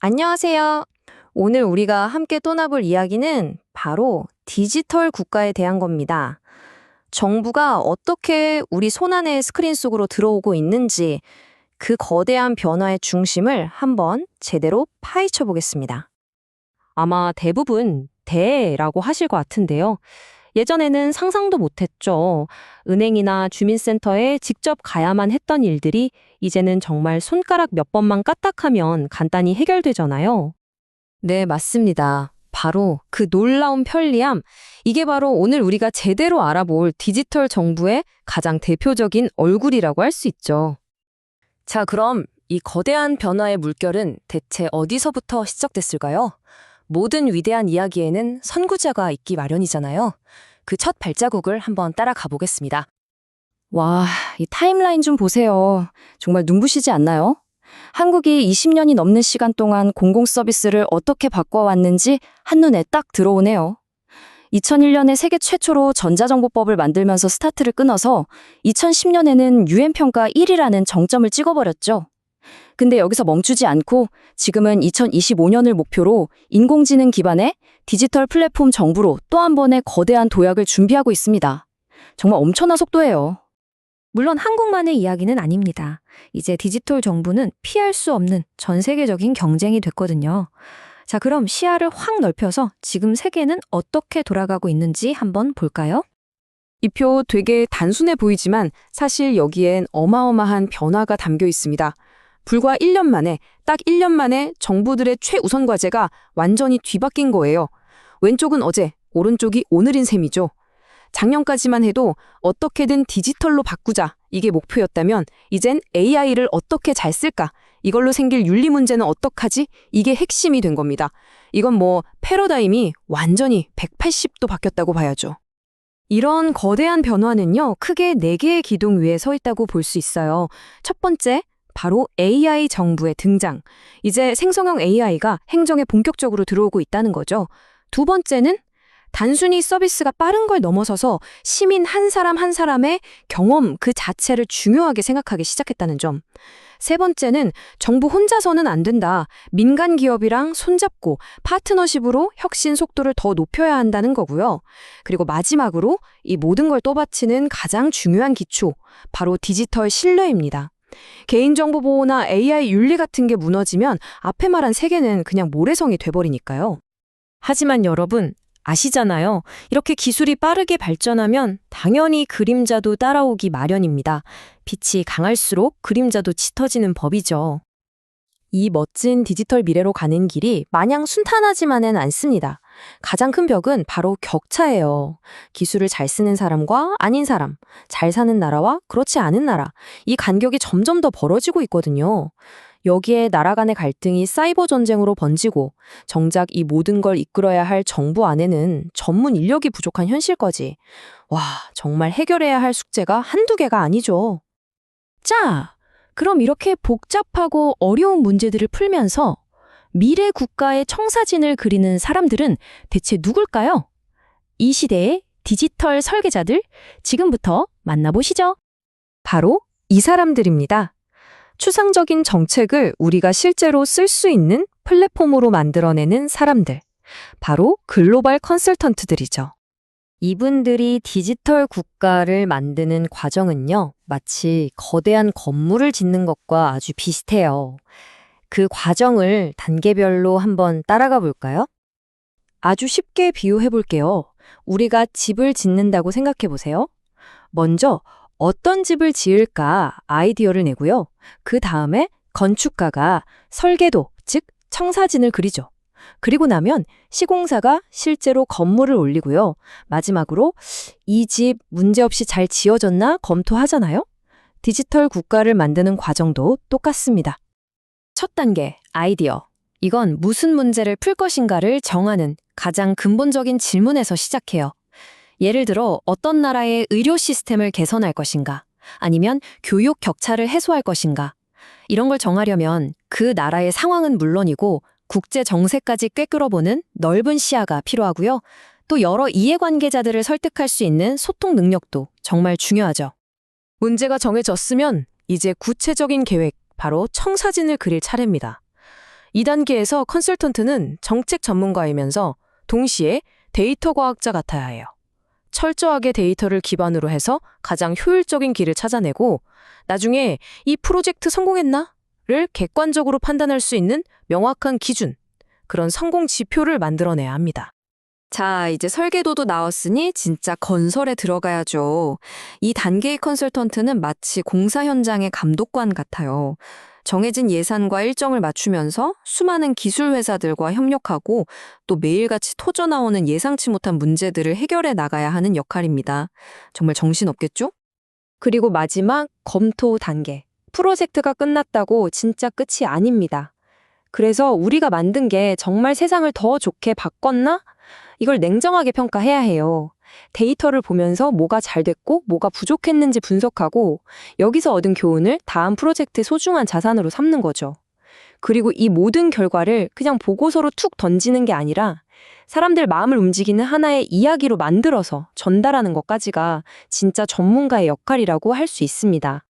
안녕하세요. 오늘 우리가 함께 떠나볼 이야기는 바로 디지털 국가에 대한 겁니다. 정부가 어떻게 우리 손안의 스크린 속으로 들어오고 있는지 그 거대한 변화의 중심을 한번 제대로 파헤쳐 보겠습니다. 아마 대부분 대라고 하실 것 같은데요. 예전에는 상상도 못했죠. 은행이나 주민센터에 직접 가야만 했던 일들이 이제는 정말 손가락 몇 번만 까딱하면 간단히 해결되잖아요. 네, 맞습니다. 바로 그 놀라운 편리함, 이게 바로 오늘 우리가 제대로 알아볼 디지털 정부의 가장 대표적인 얼굴이라고 할 수 있죠. 자, 그럼 이 거대한 변화의 물결은 대체 어디서부터 시작됐을까요? 모든 위대한 이야기에는 선구자가 있기 마련이잖아요. 그 첫 발자국을 한번 따라가 보겠습니다. 와, 이 타임라인 좀 보세요. 정말 눈부시지 않나요? 한국이 20년이 넘는 시간 동안 공공 서비스를 어떻게 바꿔왔는지 한눈에 딱 들어오네요. 2001년에 세계 최초로 전자정보법을 만들면서 스타트를 끊어서 2010년에는 UN 평가 1위라는 정점을 찍어버렸죠. 근데 여기서 멈추지 않고 지금은 2025년을 목표로 인공지능 기반의 디지털 플랫폼 정부로 또 한 번의 거대한 도약을 준비하고 있습니다. 정말 엄청난 속도예요. 물론 한국만의 이야기는 아닙니다. 이제 디지털 정부는 피할 수 없는 전 세계적인 경쟁이 됐거든요. 자, 그럼 시야를 확 넓혀서 지금 세계는 어떻게 돌아가고 있는지 한번 볼까요? 이 표 되게 단순해 보이지만 사실 여기엔 어마어마한 변화가 담겨 있습니다. 불과 1년 만에, 딱 1년 만에 정부들의 최우선 과제가 완전히 뒤바뀐 거예요. 왼쪽은 어제, 오른쪽이 오늘인 셈이죠. 작년까지만 해도 어떻게든 디지털로 바꾸자, 이게 목표였다면 이젠 AI를 어떻게 잘 쓸까? 이걸로 생길 윤리 문제는 어떡하지? 이게 핵심이 된 겁니다. 이건 패러다임이 완전히 180도 바뀌었다고 봐야죠. 이런 거대한 변화는요, 크게 4개의 기둥 위에 서 있다고 볼 수 있어요. 첫 번째, 바로 AI 정부의 등장. 이제 생성형 AI가 행정에 본격적으로 들어오고 있다는 거죠. 두 번째는 단순히 서비스가 빠른 걸 넘어서서 시민 한 사람 한 사람의 경험 그 자체를 중요하게 생각하기 시작했다는 점. 세 번째는 정부 혼자서는 안 된다. 민간 기업이랑 손잡고 파트너십으로 혁신 속도를 더 높여야 한다는 거고요. 그리고 마지막으로 이 모든 걸 떠받치는 가장 중요한 기초, 바로 디지털 신뢰입니다. 개인정보 보호나 AI 윤리 같은 게 무너지면 앞에 말한 세계는 그냥 모래성이 돼버리니까요. 하지만 여러분, 아시잖아요. 이렇게 기술이 빠르게 발전하면 당연히 그림자도 따라오기 마련입니다. 빛이 강할수록 그림자도 짙어지는 법이죠. 이 멋진 디지털 미래로 가는 길이 마냥 순탄하지만은 않습니다. 가장 큰 벽은 바로 격차예요. 기술을 잘 쓰는 사람과 아닌 사람, 잘 사는 나라와 그렇지 않은 나라, 이 간격이 점점 더 벌어지고 있거든요. 여기에 나라 간의 갈등이 사이버 전쟁으로 번지고 정작 이 모든 걸 이끌어야 할 정부 안에는 전문 인력이 부족한 현실까지. 와, 정말 해결해야 할 숙제가 한두 개가 아니죠. 자, 그럼 이렇게 복잡하고 어려운 문제들을 풀면서 미래 국가의 청사진을 그리는 사람들은 대체 누굴까요? 이 시대의 디지털 설계자들, 지금부터 만나보시죠. 바로 이 사람들입니다. 추상적인 정책을 우리가 실제로 쓸 수 있는 플랫폼으로 만들어내는 사람들. 바로 글로벌 컨설턴트들이죠. 이분들이 디지털 국가를 만드는 과정은요, 마치 거대한 건물을 짓는 것과 아주 비슷해요. 그 과정을 단계별로 한번 따라가 볼까요? 아주 쉽게 비유해 볼게요. 우리가 집을 짓는다고 생각해 보세요. 먼저 어떤 집을 지을까 아이디어를 내고요. 그 다음에 건축가가 설계도, 즉 청사진을 그리죠. 그리고 나면 시공사가 실제로 건물을 올리고요. 마지막으로 이 집 문제없이 잘 지어졌나 검토하잖아요. 디지털 국가를 만드는 과정도 똑같습니다. 첫 단계, 아이디어. 이건 무슨 문제를 풀 것인가를 정하는 가장 근본적인 질문에서 시작해요. 예를 들어 어떤 나라의 의료 시스템을 개선할 것인가, 아니면 교육 격차를 해소할 것인가. 이런 걸 정하려면 그 나라의 상황은 물론이고 국제 정세까지 꿰뚫어보는 넓은 시야가 필요하고요. 또 여러 이해관계자들을 설득할 수 있는 소통 능력도 정말 중요하죠. 문제가 정해졌으면 이제 구체적인 계획, 바로 청사진을 그릴 차례입니다. 2단계에서 컨설턴트는 정책 전문가이면서 동시에 데이터 과학자 같아야 해요. 철저하게 데이터를 기반으로 해서 가장 효율적인 길을 찾아내고 나중에 이 프로젝트 성공했나?를 객관적으로 판단할 수 있는 명확한 기준, 그런 성공 지표를 만들어내야 합니다. 자, 이제 설계도도 나왔으니 진짜 건설에 들어가야죠. 이 단계의 컨설턴트는 마치 공사 현장의 감독관 같아요. 정해진 예산과 일정을 맞추면서 수많은 기술 회사들과 협력하고 또 매일같이 터져 나오는 예상치 못한 문제들을 해결해 나가야 하는 역할입니다. 정말 정신없겠죠? 그리고 마지막 검토 단계. 프로젝트가 끝났다고 진짜 끝이 아닙니다. 그래서 우리가 만든 게 정말 세상을 더 좋게 바꿨나? 이걸 냉정하게 평가해야 해요. 데이터를 보면서 뭐가 잘 됐고 뭐가 부족했는지 분석하고 여기서 얻은 교훈을 다음 프로젝트의 소중한 자산으로 삼는 거죠. 그리고 이 모든 결과를 그냥 보고서로 툭 던지는 게 아니라 사람들 마음을 움직이는 하나의 이야기로 만들어서 전달하는 것까지가 진짜 전문가의 역할이라고 할 수 있습니다.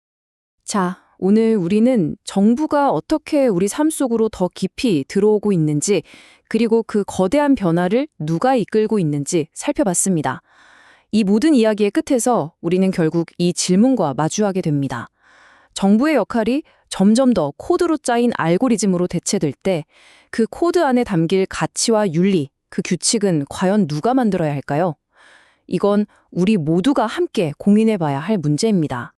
자, 오늘 우리는 정부가 어떻게 우리 삶 속으로 더 깊이 들어오고 있는지, 그리고 그 거대한 변화를 누가 이끌고 있는지 살펴봤습니다. 이 모든 이야기의 끝에서 우리는 결국 이 질문과 마주하게 됩니다. 정부의 역할이 점점 더 코드로 짜인 알고리즘으로 대체될 때 그 코드 안에 담길 가치와 윤리, 그 규칙은 과연 누가 만들어야 할까요? 이건 우리 모두가 함께 고민해봐야 할 문제입니다.